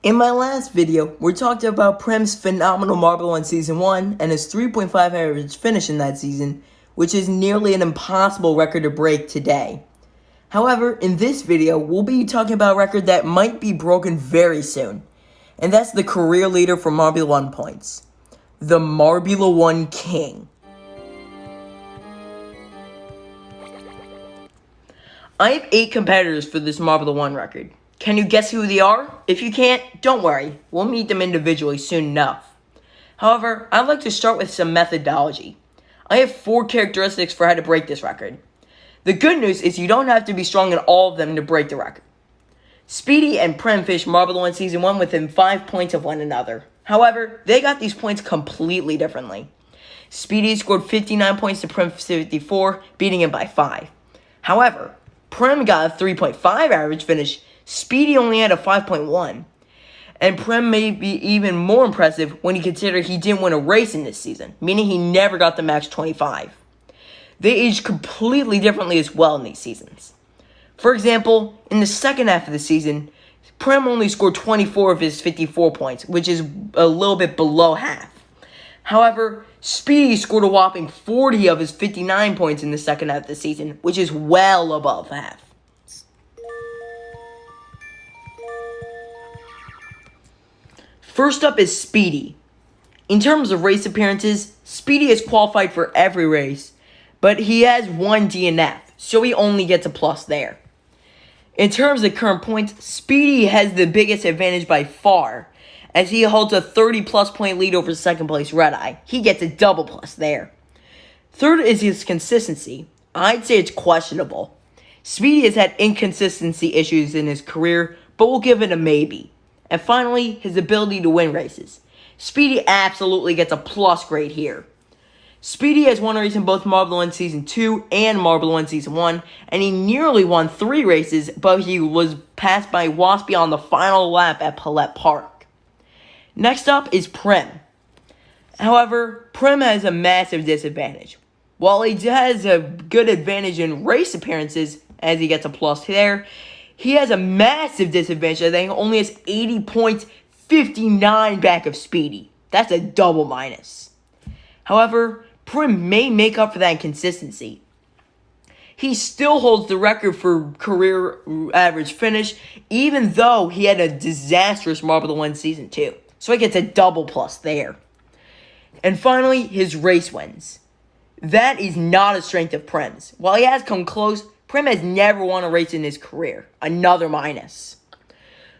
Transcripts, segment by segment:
In my last video, we talked about Prem's phenomenal marble in Season 1 and his 3.5 average finish in that season, which is nearly an impossible record to break today. However, in this video, we'll be talking about a record that might be broken very soon, and that's the career leader for Marbula 1 points, the Marbula 1 King. I have 8 competitors for this Marbula 1 record. Can you guess who they are? If you can't, don't worry, we'll meet them individually soon enough. However, I'd like to start with some methodology. I have 4 characteristics for how to break this record. The good news is you don't have to be strong in all of them to break the record. Speedy and Prem finished Marbula 1 Season 1 within 5 points of one another. However, they got these points completely differently. Speedy scored 59 points to Prem's 54, beating him by 5. However, Prem got a 3.5 average finish. Speedy only had a 5.1. And Prem may be even more impressive when you consider he didn't win a race in this season, meaning he never got the max 25. They aged completely differently as well in these seasons. For example, in the second half of the season, Prem only scored 24 of his 54 points, which is a little bit below half. However, Speedy scored a whopping 40 of his 59 points in the second half of the season, which is well above half. First up is Speedy. In terms of race appearances, Speedy is qualified for every race, but he has 1 DNF, so he only gets a plus there. In terms of current points, Speedy has the biggest advantage by far, as he holds a 30 plus point lead over second place Red Eye. He gets a double plus there. Third is his consistency. I'd say it's questionable. Speedy has had inconsistency issues in his career, but we'll give it a maybe. And finally, his ability to win races. Speedy absolutely gets a plus grade here. Speedy has won a race in both Marbula 1 Season 2 and Marbula 1 Season 1, and he nearly won 3 races, but he was passed by Waspy on the final lap at Palette Park. Next up is Prem. However, Prem has a massive disadvantage. While he has a good advantage in race appearances, as he gets a plus there, he has a massive disadvantage. I think only has 80 points, 59 back of Speedy. That's a double minus. However, Prem may make up for that inconsistency. He still holds the record for career average finish, even though he had a disastrous Marbula 1 Season 2. So he gets a double plus there. And finally, his race wins. That is not a strength of Prem's. While he has come close, Prem has never won a race in his career. Another minus.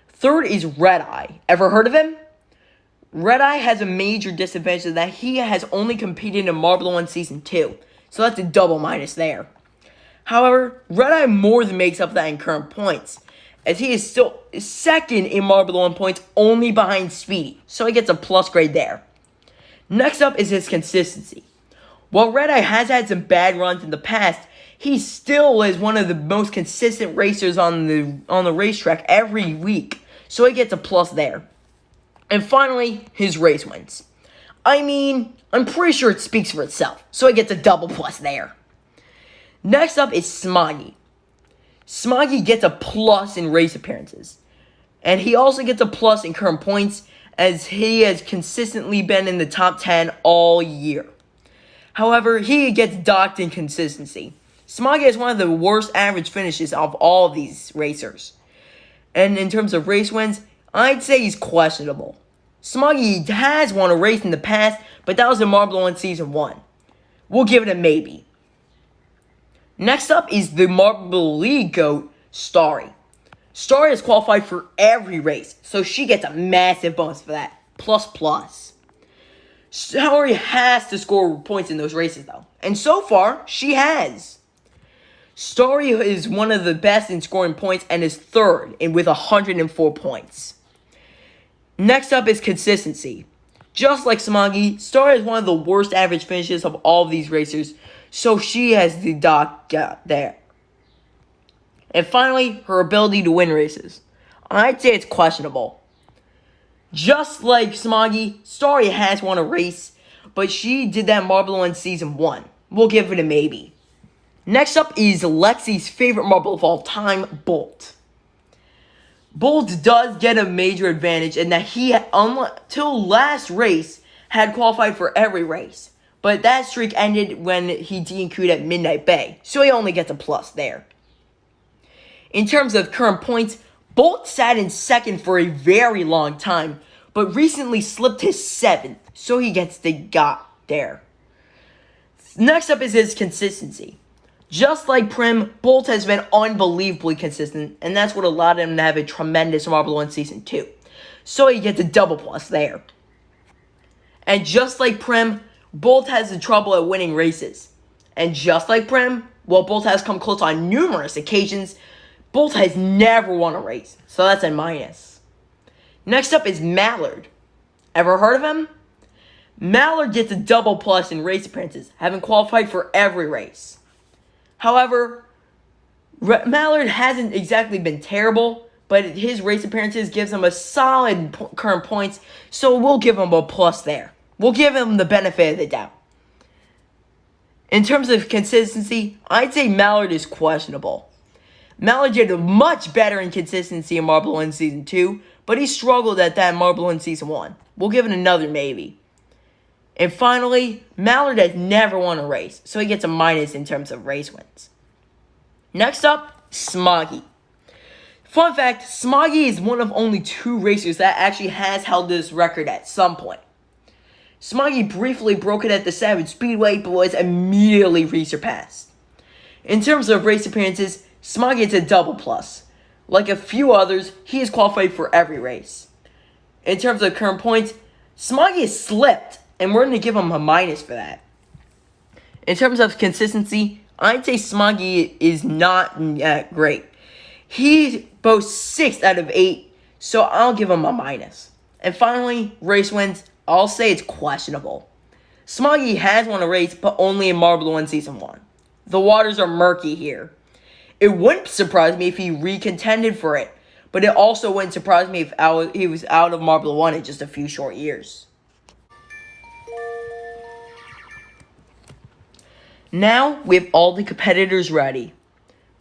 Third is Red Eye. Ever heard of him? Red Eye has a major disadvantage that he has only competed in Marbula 1 Season 2. So that's a double minus there. However, Red Eye more than makes up that in current points, as he is still second in Marbula 1 points, only behind Speedy. So he gets a plus grade there. Next up is his consistency. While Red Eye has had some bad runs in the past, he still is one of the most consistent racers on the racetrack every week, so he gets a plus there. And finally, his race wins. I mean, I'm pretty sure it speaks for itself, so he gets a double plus there. Next up is Smoggy. Smoggy gets a plus in race appearances, and he also gets a plus in current points, as he has consistently been in the top 10 all year. However, he gets docked in consistency. Smoggy has one of the worst average finishes of all of these racers. And in terms of race wins, I'd say he's questionable. Smoggy has won a race in the past, but that was in Marbula 1 Season 1. We'll give it a maybe. Next up is the Marbula League GOAT, Starry. Starry has qualified for every race, so she gets a massive bonus for that. Plus. Starry has to score points in those races, though. And so far, she has. Starry is one of the best in scoring points and is third with 104 points. Next up is consistency. Just like Smoggy, Starry is one of the worst average finishes of all of these racers, so she has the dock there. And finally, her ability to win races. I'd say it's questionable. Just like Smoggy, Starry has won a race, but she did that in Marbula 1 Season 1. We'll give it a maybe. Next up is Lexi's favorite marble of all time, Bolt. Bolt does get a major advantage in that he, until last race, had qualified for every race. But that streak ended when he DNQ'd at Midnight Bay, so he only gets a plus there. In terms of current points, Bolt sat in second for a very long time, but recently slipped to 7th, so he gets the got there. Next up is his consistency. Just like Prim, Bolt has been unbelievably consistent, and that's what allowed him to have a tremendous Marble 1 Season 2. So he gets a double plus there. And just like Prim, Bolt has the trouble at winning races. And just like Prim, while Bolt has come close on numerous occasions, Bolt has never won a race, so that's a minus. Next up is Mallard. Ever heard of him? Mallard gets a double plus in race appearances, having qualified for every race. However, Mallard hasn't exactly been terrible, but his race appearances gives him a solid current points, so we'll give him a plus there. We'll give him the benefit of the doubt. In terms of consistency, I'd say Mallard is questionable. Mallard did much better in consistency in Marble 1 Season 2, but he struggled at that in Marble 1 Season 1. We'll give it another maybe. And finally, Mallard has never won a race, so he gets a minus in terms of race wins. Next up, Smoggy. Fun fact, Smoggy is one of only 2 racers that actually has held this record at some point. Smoggy briefly broke it at the Savage Speedway, but was immediately resurpassed. In terms of race appearances, Smoggy gets a double plus. Like a few others, he is qualified for every race. In terms of current points, Smoggy has slipped, and we're going to give him a minus for that. In terms of consistency, I'd say Smoggy is not that great. He boasts 6 out of 8, so I'll give him a minus. And finally, race wins, I'll say it's questionable. Smoggy has won a race, but only in Marble 1 Season 1. The waters are murky here. It wouldn't surprise me if he recontended for it, but it also wouldn't surprise me if he was out of Marble 1 in just a few short years. Now, we have all the competitors ready.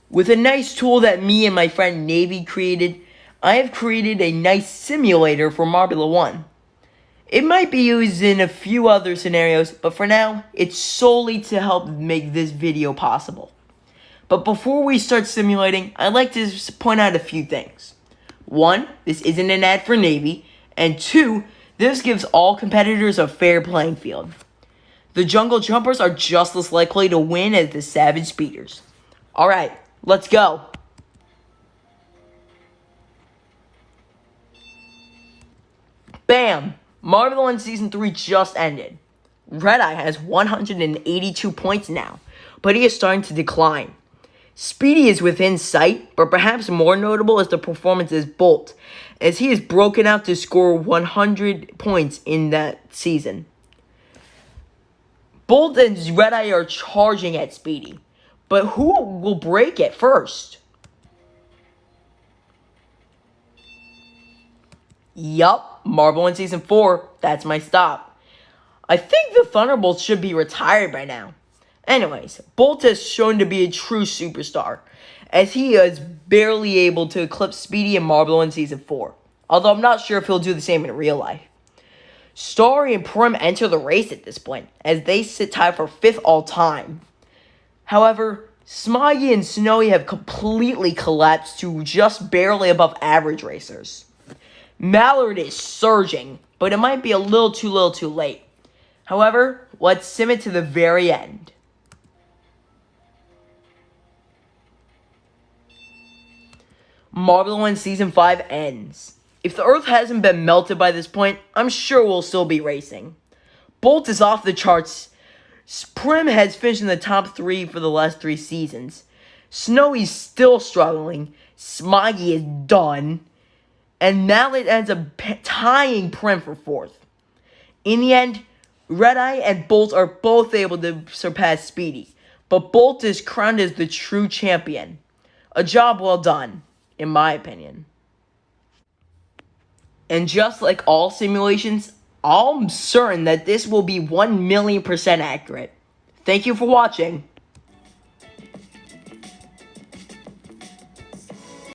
With a nice tool that me and my friend Navy created, I have created a nice simulator for Marble 1. It might be used in a few other scenarios, but for now, it's solely to help make this video possible. But before we start simulating, I'd like to point out a few things. 1, this isn't an ad for Navy, and 2, this gives all competitors a fair playing field. The Jungle Jumpers are just as likely to win as the Savage Speeders. Alright, let's go. Bam! Marble 1 Season 3 just ended. Red Eye has 182 points now, but he is starting to decline. Speedy is within sight, but perhaps more notable is the performance of Bolt, as he is broken out to score 100 points in that season. Bolt and Red Eye are charging at Speedy, but who will break it first? Yup, Marble 1 Season 4, that's my stop. I think the Thunderbolts should be retired by now. Anyways, Bolt has shown to be a true superstar, as he is barely able to eclipse Speedy and Marble 1 Season 4, although I'm not sure if he'll do the same in real life. Starry and Prim enter the race at this point, as they sit tied for 5th all time. However, Smoggy and Snowy have completely collapsed to just barely above average racers. Mallard is surging, but it might be a little too late. However, let's sim it to the very end. Marble 1 Season 5 ends. If the Earth hasn't been melted by this point, I'm sure we'll still be racing. Bolt is off the charts. Prim has finished in the top 3 for the last 3 seasons. Snowy's still struggling. Smoggy is done. And Mallet ends up tying Prim for 4th. In the end, Red Eye and Bolt are both able to surpass Speedy, but Bolt is crowned as the true champion. A job well done, in my opinion. And just like all simulations, I'm certain that this will be 1,000,000% accurate. Thank you for watching.